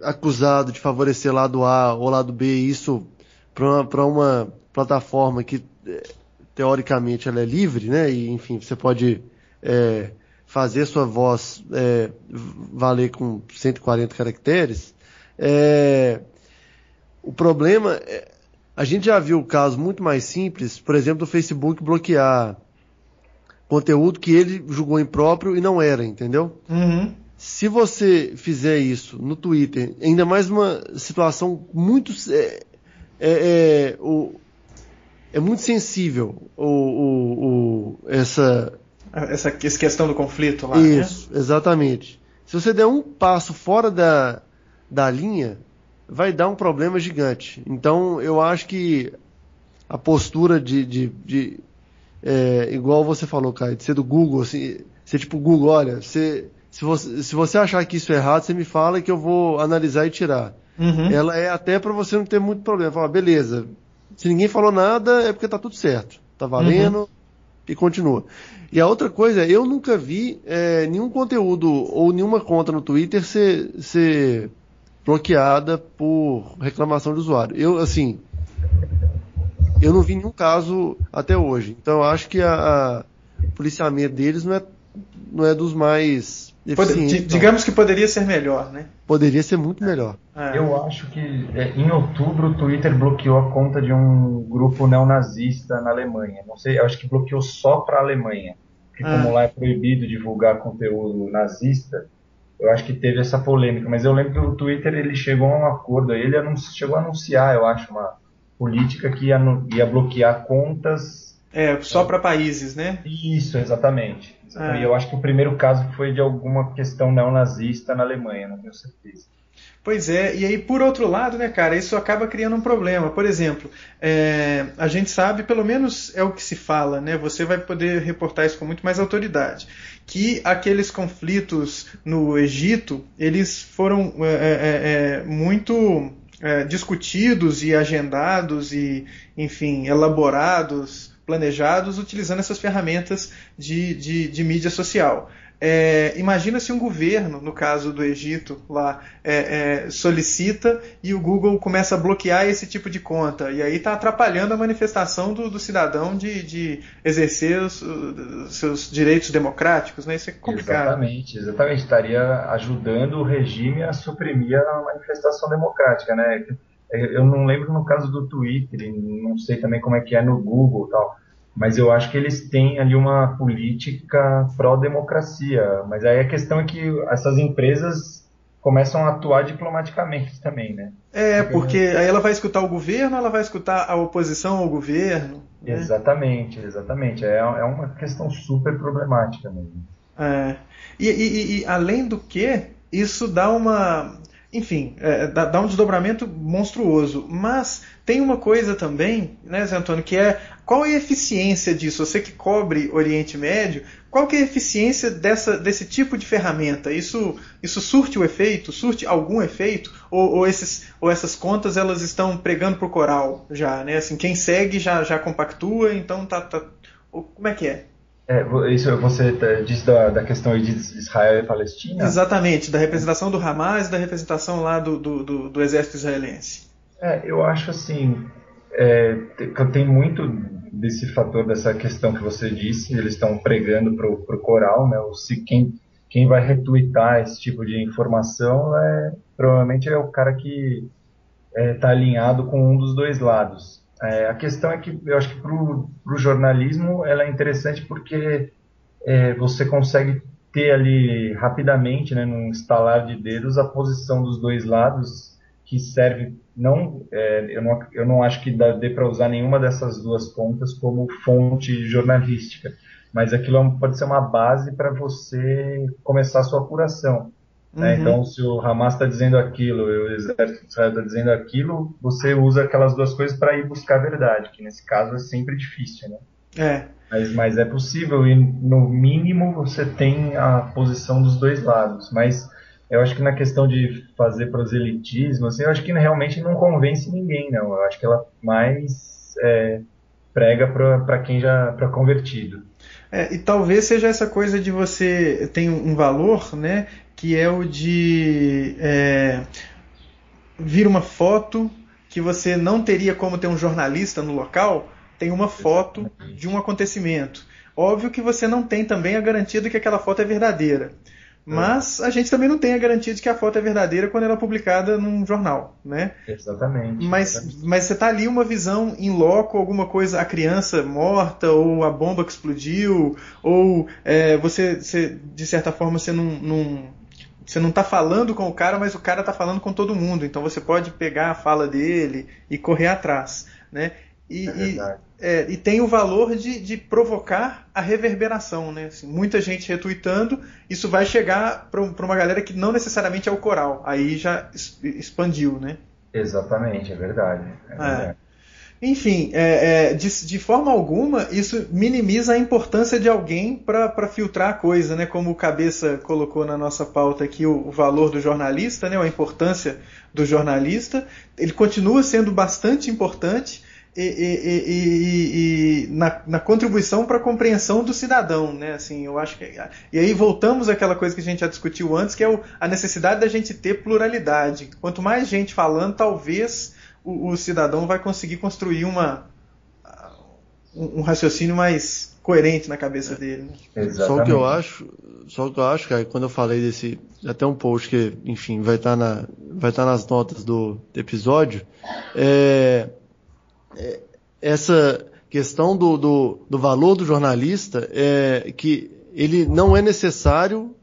acusado de favorecer lado A ou lado B, isso para uma plataforma que teoricamente ela é livre, né? E enfim, você pode fazer sua voz valer com 140 caracteres. O problema a gente já viu casos muito mais simples, por exemplo, do Facebook bloquear conteúdo que ele julgou impróprio e não era, entendeu? Uhum. Se você fizer isso no Twitter, ainda mais uma situação muito muito sensível essa questão do conflito lá. Isso, né? Exatamente. Se você der um passo fora da linha, vai dar um problema gigante. Então, eu acho que a postura igual você falou, Caio, de ser do Google, assim, ser tipo Google, olha, se você achar que isso é errado, você me fala que eu vou analisar e tirar. Uhum. Ela é até para você não ter muito problema. Falar, beleza, se ninguém falou nada, é porque tá tudo certo. Tá valendo e continua. E a outra coisa, eu nunca vi nenhum conteúdo ou nenhuma conta no Twitter ser bloqueada por reclamação de usuário. Eu não vi nenhum caso até hoje. Então eu acho que o policiamento deles não é dos mais eficientes. Digamos que poderia ser melhor, né? Poderia ser muito melhor. Eu acho que em outubro o Twitter bloqueou a conta de um grupo neonazista na Alemanha. Não sei, eu acho que bloqueou só para a Alemanha. Porque como lá é proibido divulgar conteúdo nazista, eu acho que teve essa polêmica. Mas eu lembro que o Twitter ele chegou a um acordo, chegou a anunciar, eu acho, uma política que ia bloquear contas Só para países, né? Isso, exatamente. E eu acho que o primeiro caso foi de alguma questão neonazista na Alemanha, não tenho certeza. Pois é, e aí por outro lado, né, cara, isso acaba criando um problema. Por exemplo, a gente sabe, pelo menos é o que se fala, né? Você vai poder reportar isso com muito mais autoridade, que aqueles conflitos no Egito, eles foram muito discutidos e agendados e, enfim, elaborados, planejados, utilizando essas ferramentas de mídia social. Imagina se um governo, no caso do Egito, lá, solicita e o Google começa a bloquear esse tipo de conta. E aí está atrapalhando a manifestação do cidadão de exercer os seus direitos democráticos, né? Isso é complicado. Exatamente. Estaria ajudando o regime a suprimir a manifestação democrática, né? Eu não lembro no caso do Twitter, não sei também como é que é no Google e tal, mas eu acho que eles têm ali uma política pró-democracia. Mas aí a questão é que essas empresas começam a atuar diplomaticamente também, né? Porque aí ela vai escutar o governo, ela vai escutar a oposição ao governo. Né? Exatamente. É uma questão super problemática mesmo. E além do que, isso dá uma... Enfim, dá um desdobramento monstruoso. Mas tem uma coisa também, né, Zé Antônio, que qual é a eficiência disso? Você que cobre Oriente Médio, qual que é a eficiência desse tipo de ferramenta? Isso surte o efeito? Surte algum efeito? Ou essas contas elas estão pregando para o coral já, né? Assim, quem segue já compactua, então tá. Como é que é? Isso você diz da questão de Israel e Palestina? Exatamente, da representação do Hamas e da representação lá do exército israelense. Eu acho assim, tem muito desse fator, dessa questão que você disse, eles estão pregando pro coral, né? Quem vai retweetar esse tipo de informação provavelmente é o cara que está alinhado com um dos dois lados. A questão é que eu acho que para o jornalismo ela é interessante porque você consegue ter ali rapidamente, né, num estalar de dedos, a posição dos dois lados, que serve eu não acho que dê para usar nenhuma dessas duas pontas como fonte jornalística, mas aquilo pode ser uma base para você começar a sua apuração. Então, se o Hamas está dizendo aquilo e o exército de Israel está dizendo aquilo, você usa aquelas duas coisas para ir buscar a verdade, que nesse caso é sempre difícil, né? Mas é possível e, no mínimo, você tem a posição dos dois lados. Mas eu acho que na questão de fazer proselitismo, assim, eu acho que realmente não convence ninguém, não. Eu acho que ela mais prega para convertido. E talvez seja essa coisa de você tem um valor, né, que é o de vir uma foto que você não teria como ter um jornalista no local, tem uma foto de um acontecimento. Óbvio que você não tem também a garantia de que aquela foto é verdadeira. Mas a gente também não tem a garantia de que a foto é verdadeira quando ela é publicada num jornal, né? Exatamente. Mas você está ali uma visão in loco, alguma coisa, a criança morta, ou a bomba que explodiu, ou você de certa forma, você não está falando com o cara, mas o cara está falando com todo mundo. Então você pode pegar a fala dele e correr atrás, né? E tem o valor de provocar a reverberação, né? Assim, muita gente retweetando, isso vai chegar para uma galera que não necessariamente é o coral. Aí já expandiu, né? Exatamente, é verdade. Enfim, de forma alguma, isso minimiza a importância de alguém para filtrar a coisa, né? Como o Cabeça colocou na nossa pauta aqui, o valor do jornalista, né? A importância do jornalista. Ele continua sendo bastante importante na contribuição para a compreensão do cidadão, né? Assim, eu acho que, e aí voltamos àquela coisa que a gente já discutiu antes, que é a necessidade da gente ter pluralidade. Quanto mais gente falando, talvez o cidadão vai conseguir construir um raciocínio mais coerente na cabeça dele. Né? Só o que eu acho, cara, quando eu falei desse, até um post que, enfim, vai estar nas notas do episódio, essa questão do valor do jornalista, que ele não é necessário.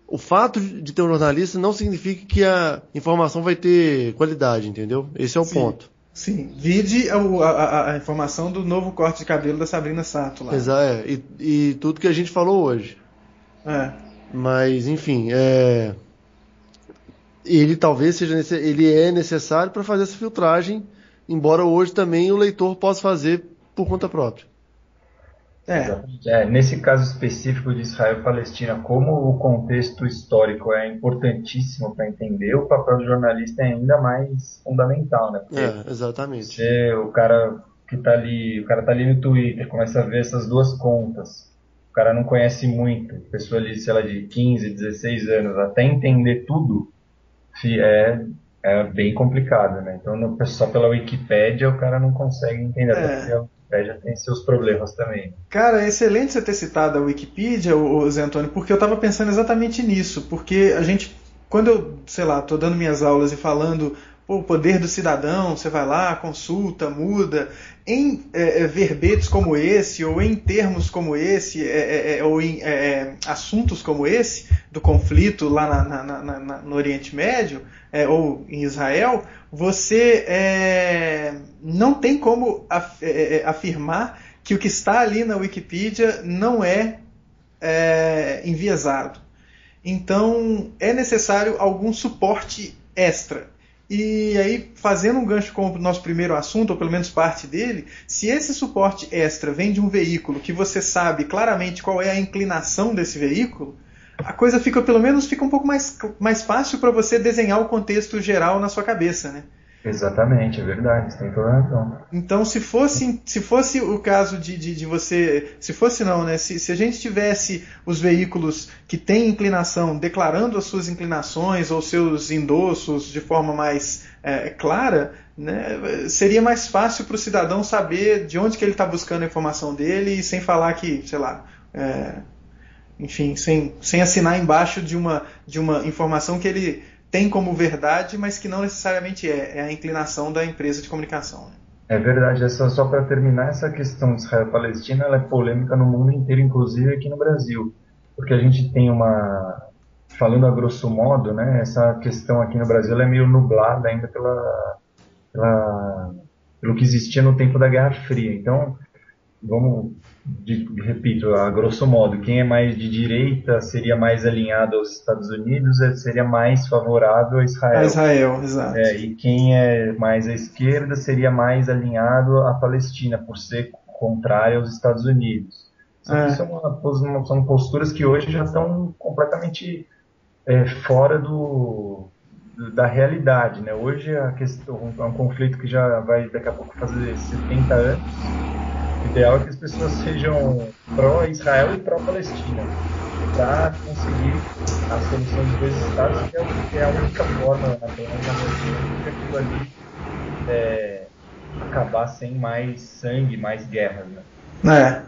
O fato de ter um jornalista não significa que a informação vai ter qualidade, entendeu? Esse é o ponto. Sim, vide a informação do novo corte de cabelo da Sabrina Sato lá. Exato, e tudo que a gente falou hoje. Mas, enfim, ele talvez seja ele é necessário para fazer essa filtragem, embora hoje também o leitor possa fazer por conta própria. Nesse caso específico de Israel e Palestina, como o contexto histórico é importantíssimo para entender, o papel do jornalista é ainda mais fundamental, né? Porque exatamente. o cara tá ali no Twitter, começa a ver essas duas contas, o cara não conhece muito, pessoa ali, sei lá, de 15, 16 anos, até entender tudo, é bem complicado, né? Então, só pela Wikipédia o cara não consegue entender, até porque a Wikipédia tem seus problemas também. Cara, é excelente você ter citado a Wikipedia, Zé Antônio, porque eu estava pensando exatamente nisso, porque a gente, quando eu, sei lá, estou dando minhas aulas e falando o poder do cidadão, você vai lá, consulta, muda, em verbetes como esse, ou em termos como esse, ou em assuntos como esse, do conflito lá no Oriente Médio, ou em Israel, você não tem como afirmar que o que está ali na Wikipedia não é enviesado. Então, é necessário algum suporte extra. E aí, fazendo um gancho com o nosso primeiro assunto, ou pelo menos parte dele, se esse suporte extra vem de um veículo que você sabe claramente qual é a inclinação desse veículo, a coisa fica um pouco mais fácil para você desenhar o contexto geral na sua cabeça, né? Exatamente, é verdade, você tem toda a razão. Então, se fosse o caso de você... Se fosse não, né? Se a gente tivesse os veículos que têm inclinação declarando as suas inclinações ou seus endossos de forma mais clara, né, seria mais fácil para o cidadão saber de onde que ele está buscando a informação dele e sem falar que, sei lá... enfim, sem assinar embaixo de uma informação que ele tem como verdade, mas que não necessariamente é a inclinação da empresa de comunicação. Né? É verdade, só para terminar, essa questão de Israel e Palestina, ela é polêmica no mundo inteiro, inclusive aqui no Brasil, porque a gente tem falando a grosso modo, né, essa questão aqui no Brasil é meio nublada ainda pelo que existia no tempo da Guerra Fria. Então, repito, a grosso modo, quem é mais de direita seria mais alinhado aos Estados Unidos, seria mais favorável a Israel. A Israel, exato. E quem é mais à esquerda seria mais alinhado à Palestina, por ser contrário aos Estados Unidos. São posturas que hoje já estão completamente fora da realidade, né? Hoje a questão é um conflito que já vai daqui a pouco fazer 70 anos. O ideal é que as pessoas sejam pró-Israel e pró-Palestina, para conseguir a solução dos dois estados, que é a única forma, na Palestina, de aquilo ali acabar sem mais sangue, mais guerras. Né?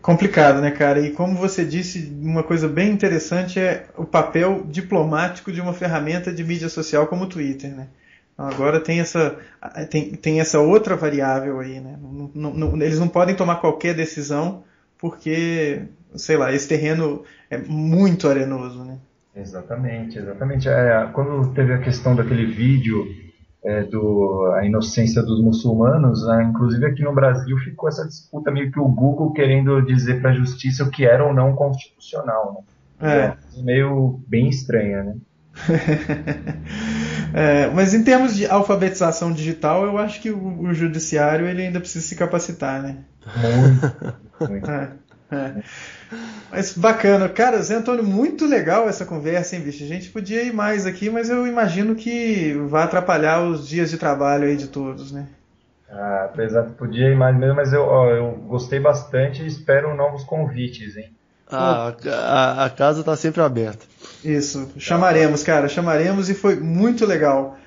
Complicado, né, cara? E como você disse, uma coisa bem interessante é o papel diplomático de uma ferramenta de mídia social como o Twitter, né? Agora tem essa outra variável aí, né? Eles não podem tomar qualquer decisão porque, sei lá, esse terreno é muito arenoso, né? Exatamente. Quando teve a questão daquele vídeo a inocência dos muçulmanos, né? Inclusive aqui no Brasil ficou essa disputa, meio que o Google querendo dizer para a justiça o que era ou não constitucional, né? Meio bem estranha, né? Mas em termos de alfabetização digital, eu acho que o judiciário ele ainda precisa se capacitar, né? Muito. Mas bacana. Cara, Zé Antônio, muito legal essa conversa, hein, bicho? A gente podia ir mais aqui, mas eu imagino que vai atrapalhar os dias de trabalho aí de todos, né? Apesar que podia ir mais mesmo, mas eu gostei bastante e espero novos convites, hein? A casa está sempre aberta. Isso, chamaremos, cara, e foi muito legal.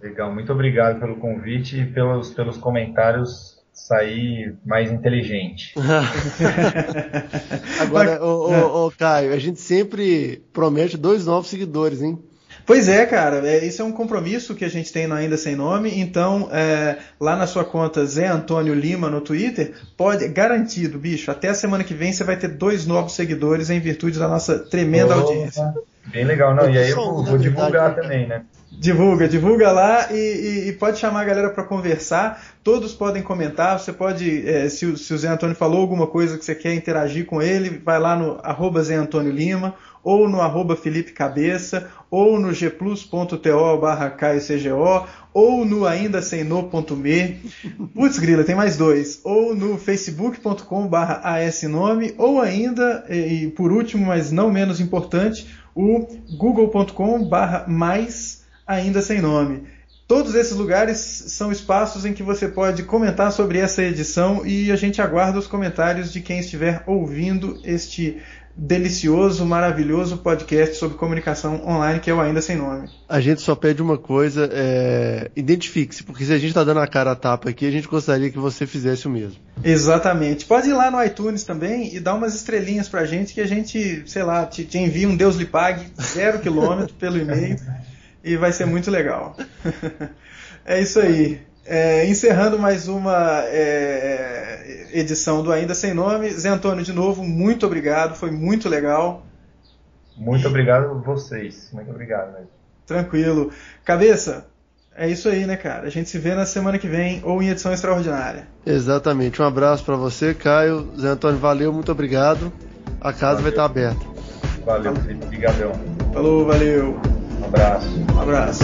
Legal, muito obrigado pelo convite e pelos comentários, sair mais inteligente. Agora, Caio, a gente sempre promete 2 novos seguidores, hein? Pois é, cara, isso é um compromisso que a gente tem no Ainda Sem Nome, então lá na sua conta Zé Antônio Lima no Twitter, garantido, bicho, até a semana que vem você vai ter 2 novos seguidores em virtude da nossa tremenda audiência. Bem legal, não, e aí eu vou divulgar também, né? Divulga lá e pode chamar a galera para conversar. Todos podem comentar. Você pode, se o Zé Antônio falou alguma coisa que você quer interagir com ele, vai lá no @Zé Antônio Lima, ou no @Felipe Cabeça, ou no gplus.to/CaioCGO, ou no aindasemno.me. Putz, grila, tem mais 2. Ou no facebook.com/asnome, ou ainda, e por último, mas não menos importante, o google.com/mais-ainda-sem-nome. Todos esses lugares são espaços em que você pode comentar sobre essa edição e a gente aguarda os comentários de quem estiver ouvindo este delicioso, maravilhoso podcast sobre comunicação online, que é o Ainda Sem Nome. A gente só pede uma coisa, identifique-se, porque se a gente está dando a cara a tapa aqui, a gente gostaria que você fizesse o mesmo. Exatamente. Pode ir lá no iTunes também e dar umas estrelinhas pra gente, que a gente, sei lá, te envia um Deus lhe pague 0 km pelo e-mail e vai ser muito legal. É isso aí. Encerrando mais uma edição do Ainda Sem Nome. Zé Antônio, de novo, muito obrigado, foi muito legal. Muito obrigado a vocês, muito obrigado mesmo. Tranquilo. Cabeça, é isso aí, né, cara? A gente se vê na semana que vem ou em edição extraordinária. Exatamente. Um abraço para você, Caio. Zé Antônio, valeu, muito obrigado. A casa vai estar aberta. Valeu, Felipe. Obrigadão. Falou, valeu. Um abraço. Um abraço.